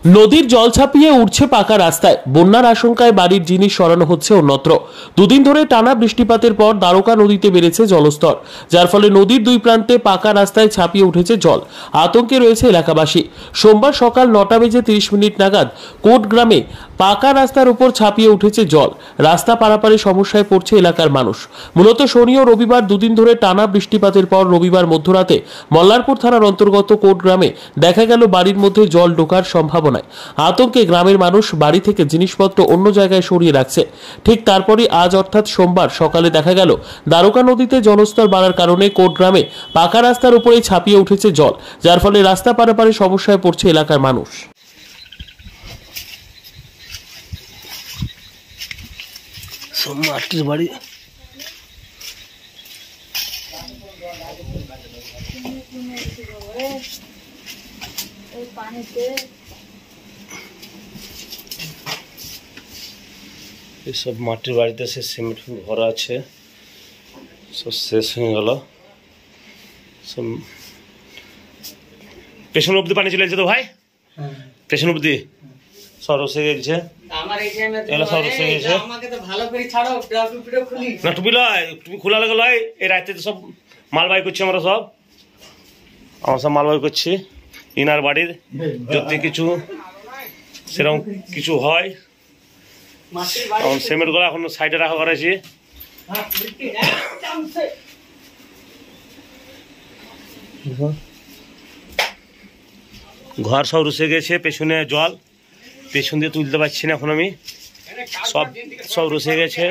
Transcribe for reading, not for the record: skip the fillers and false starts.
নদীর জল ছাপিয়ে উঠছে পাকা রাস্তায়। বন্যার আশঙ্কায় বাড়ির জিনিস সরানো হচ্ছে অন্যত্র। দুদিন ধরে টানা বৃষ্টিপাতের পর দ্বারকা নদীতে বেড়েছে জলস্তর, যার ফলে নদীর দুই প্রান্তে পাকা রাস্তায় ছাপিয়ে উঠেছে জল। আতঙ্কে রয়েছে এলাকাবাসী। সোমবার সকাল 9:30 নাগাদ কোট গ্রামে পাকা রাস্তার উপর ছাপিয়ে উঠেছে জল। রাস্তা পারাপারে সমস্যায় পড়ছে এলাকার মানুষ। মূলত শনি ও রবিবার দুদিন ধরে টানা বৃষ্টিপাতের পর রবিবার মধ্যরাতে মল্লারপুর থানার অন্তর্গত কোট গ্রামে দেখা গেল বাড়ির মধ্যে জল ঢোকার সম্ভাবনায় আতঙ্কে গ্রামের মানুষ বাড়ি থেকে জিনিসপত্র অন্য জায়গায় সরিয়ে রাখছে। ঠিক তারপরই আজ অর্থাৎ সোমবার সকালে দেখা গেল দ্বারকা নদীতে জলস্তর বাড়ার কারণে কোট গ্রামে পাকা রাস্তার উপরে ছাপিয়ে উঠেছে জল, যার ফলে রাস্তা পারাপারে সমস্যায় পড়ছে এলাকার মানুষ। মাটির বাড়ি এইসব মাটির বাড়িতে সে সিমেন্ট ভরা আছে, সব শেষ হয়ে গেল। সব পেছন অব্দি পানি চলে গেছে তো ভাই, পেছন অব্দি সব রসে গেছে। না টুপি লয়, টুপি খোলা লাগে লয়। এই রাতে তো সব মালবাহী করছি, আমরা সব মালবাহী করছি। ইনার বাড়ির যদি কিছু সেরকম কিছু হয়, সিমেন্ট গুলো এখন সাইডে রাখা করেছি। ঘর সব রুসে গেছে, পেছনে জল, পেছন দিয়ে তুলতে পারছি না এখন আমি। সব রুসে গেছে।